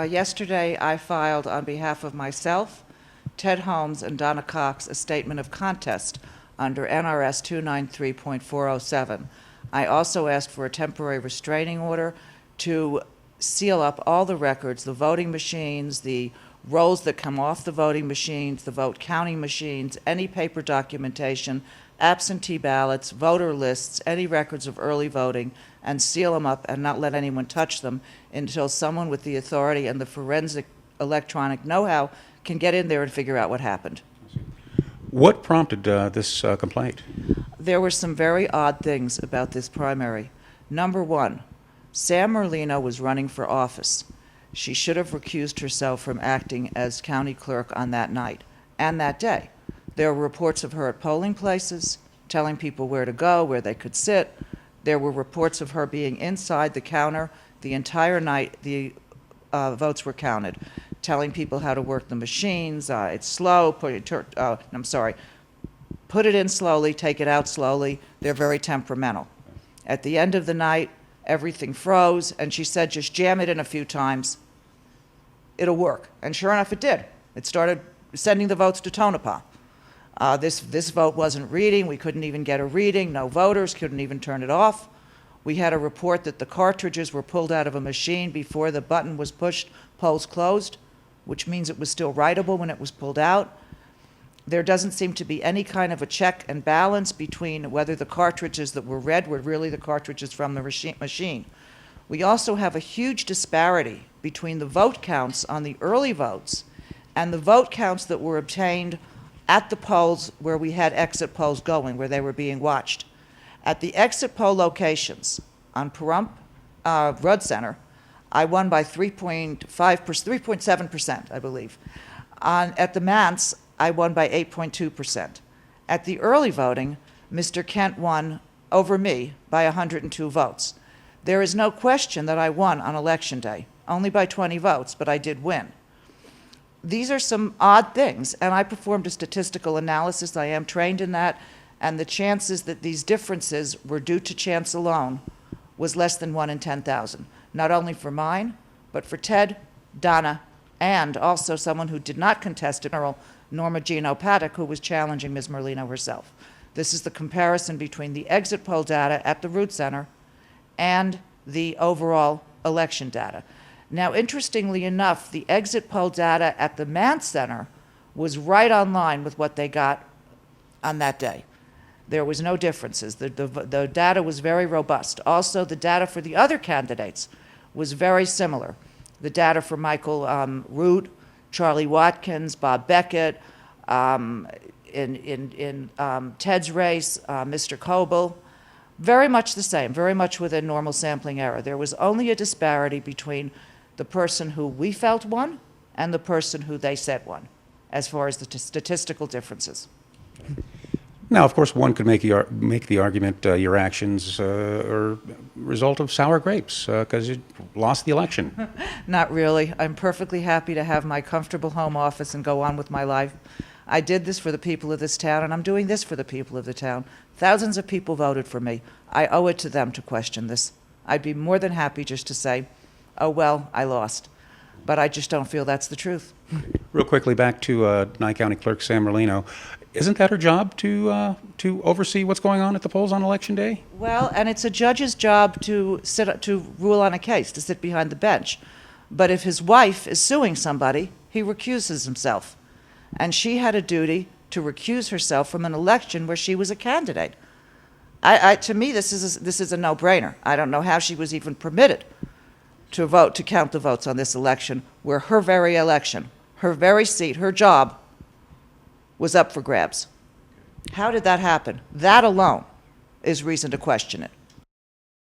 Yesterday, I filed on behalf of myself, Ted Holmes, and Donna Cox a statement of contest under NRS 293.407. I also asked for a temporary restraining order to seal up all the records, the voting machines, the rolls that come off the voting machines, the vote counting machines, any paper documentation, absentee ballots, voter lists, any records of early voting, and seal them up and not let anyone touch them until someone with the authority and the forensic electronic know-how can get in there and figure out what happened. What prompted this complaint? There were some very odd things about this primary. Number one, Sam Merlino was running for office. She should have recused herself from acting as county clerk on that night and that day. There were reports of her at polling places, telling people where to go, where they could sit. There were reports of her being inside the counter the entire night the votes were counted, telling people how to work the machines. It's slow, put it in slowly, take it out slowly. They're very temperamental. At the end of the night, everything froze, and she said, just jam it in a few times. It'll work. And sure enough, it did. It started sending the votes to Tonopah. This vote wasn't reading. We couldn't even get a reading. No voters, couldn't even turn it off. We had a report that the cartridges were pulled out of a machine before the button was pushed, polls closed, which means it was still writable when it was pulled out. There doesn't seem to be any kind of a check and balance between whether the cartridges that were read were really the cartridges from the machine. We also have a huge disparity between the vote counts on the early votes and the vote counts that were obtained at the polls where we had exit polls going, where they were being watched. At the exit poll locations on Pahrump Rudd Center, I won by 3.7%, I believe. At the manse, I won by 8.2%. At the early voting, Mr. Kent won over me by 102 votes. There is no question that I won on Election Day, only by 20 votes, but I did win. These are some odd things, and I performed a statistical analysis. I am trained in that, and the chances that these differences were due to chance alone was less than 1 in 10,000, not only for mine, but for Ted, Donna, and also someone who did not contest it, Norma Gino Paddock, who was challenging Ms. Merlino herself. This is the comparison between the exit poll data at the Root Center and the overall election data. Now, interestingly enough, the exit poll data at the Mann Center was right on line with what they got on that day. There was no differences. The data was very robust. Also, the data for the other candidates was very similar. The data for Michael Root, Charlie Watkins, Bob Beckett, in Ted's race, Mr. Coble, very much the same, very much within normal sampling error. There was only a disparity between the person who we felt won and the person who they said won, as far as the statistical differences. Now, of course, one could make the argument your actions are a result of sour grapes because you lost the election. Not really. I'm perfectly happy to have my comfortable home office and go on with my life. I did this for the people of this town, and I'm doing this for the people of the town. Thousands of people voted for me. I owe it to them to question this. I'd be more than happy just to say, oh, well, I lost. But I just don't feel that's the truth. Real quickly, back to Nye County Clerk Sam Merlino. Isn't that her job to oversee what's going on at the polls on Election Day? Well, and it's a judge's job to rule on a case, to sit behind the bench. But if his wife is suing somebody, he recuses himself. And she had a duty to recuse herself from an election where she was a candidate. To me, this is a no-brainer. I don't know how she was even permitted to vote, to count the votes on this election, where her very election, her very seat, her job was up for grabs. How did that happen? That alone is reason to question it.